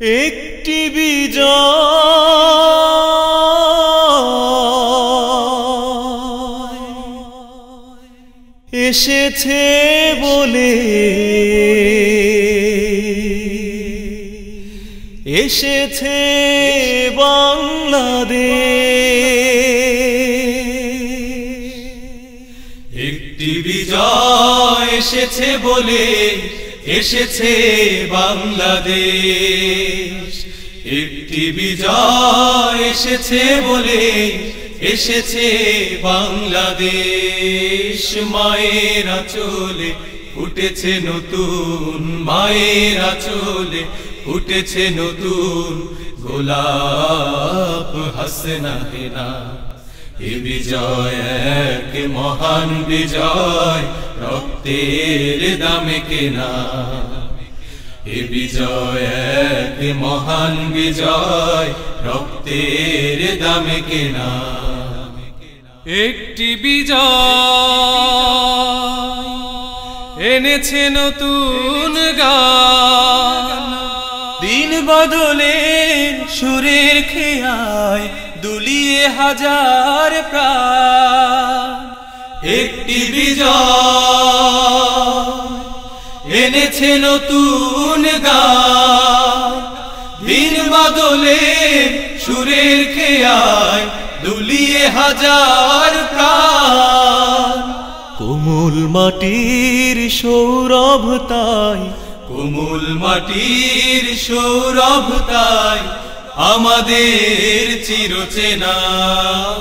একটি বিজয় এসেছে বলে এসেছে বাংলাদেশ। একটি বিজয় এসেছে বলে এসেছে বাংলাদেশ। একটি বিজয় এসেছে বলে এসেছে বাংলাদেশ। মায়ের আঁচলে ফুটেছে নতুন, মায়ের আঁচলে ফুটেছে নতুন গোলাপ হাসনা হেনা। এ বিজয় এক মহান বিজয়, রক্তের দামে কেনা। এ বিজয় এক মহান বিজয়, রক্তের দামে কেনা। একটি বিজয় এনেছে নতুন গান, দিন বদলের সুরের খেয়ায় দুলিয়ে হাজার প্রাণ। একটি বিজয় এনেছে নতুন গান, দিন বদলের সুরের খেয়ায় দুলিয়ে হাজার প্রাণ। কোমল মাটির সৌরভ তাই, কোমল মাটির সৌরভ তাই আমাদের চিরচেনা।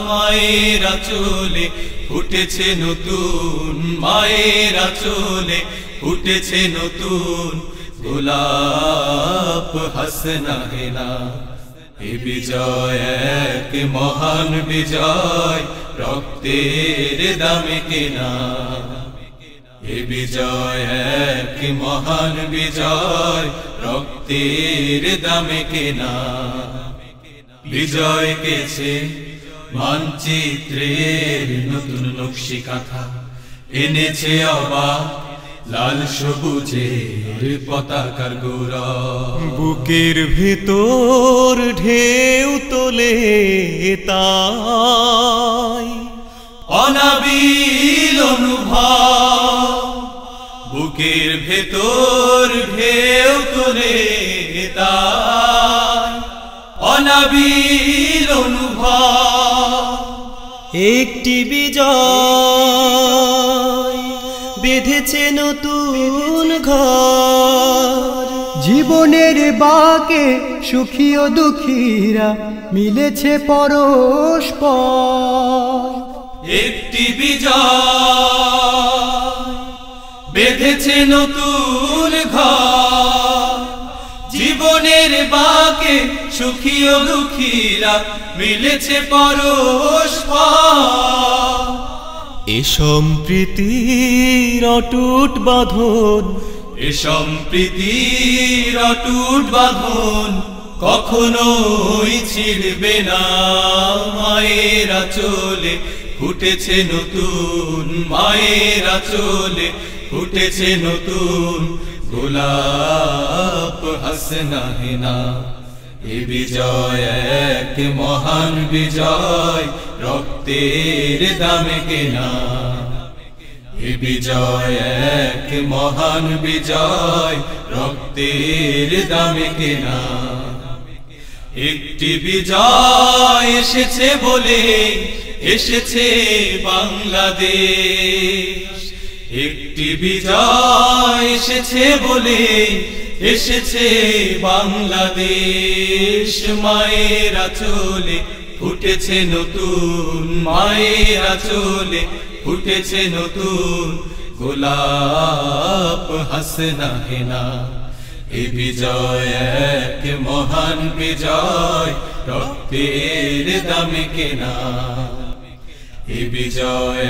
মায়ের আঁচলে ফুটেছে নতুন, মায়ের আঁচলে ফুটেছে নতুন গোলাপ হাসনা হেনা। এ বিজয় এক মহান বিজয়, রক্তের দামে কেনা। এ বিজয় এক মহান বিজয়, রক্তের দামে কেনা। বিজয় কেছে মানচিত্রের নতুন নকশি কাঁথা, এনেছে অবাক লাল সবুজের পতাকার গৌরব। বুকের ভেতর ঢেউ তোলে তাই অনাবিল অনুভব। বুকের ভেতর ঢেউ তোলে তাই অনাবিল অনুভব। একটি বিজয় বেঁধেছে নতুন ঘর, জীবনের বাঁকে সুখী ও দুঃখীরা মিলেছে পরস্পর। একটি বিজয় বেঁধেছে নতুন ঘর, জীবনের বাঁকে সুখী ও দুঃখীরা মিলেছে পরস্পর। এ সম্প্রীতির অটুট বাঁধন, এ সম্প্রীতির অটুট বাঁধন কখনোই ছিড়বে না। মায়ের আঁচলে ফুটেছে নতুন, মায়ের আঁচলে ফুটেছে নতুন গোলাপ হাসনা হেনা। এ বিজয় এক মহান বিজয়, রক্তের দামে কেনা। এ বিজয় এক মহান বিজয়, রক্তের দামে কেনা। একটি বিজয় এসেছে বলে এসেছে বাংলাদেশ। একটি বিজয় এসেছে বলে এসেছে বাংলাদেশ। মায়ের আঁচলে ফুটেছে নতুন, মায়ের আঁচলে ফুটেছে নতুন গোলাপ হাসনা হেনা। এ বিজয় এক মহান বিজয়, রক্তের দামে কেনা। এ বিজয়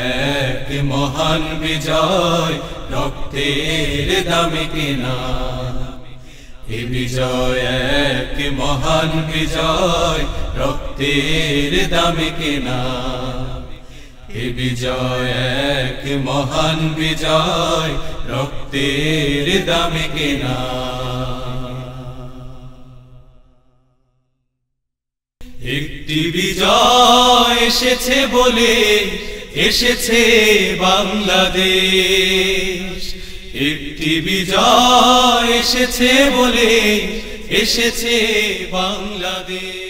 এক মহান বিজয়, রক্তের দামে কেনা। এ বিজয় এক মহান বিজয়, রক্তের দামে কেনা। এ বিজয় এক মহান বিজয়, রক্তের দামে কেনা। একটি বিজয় এসেছে বলে এসেছে বাংলাদেশ, একটি বিজয় এসেছে বলে এসেছে বাংলাদেশ।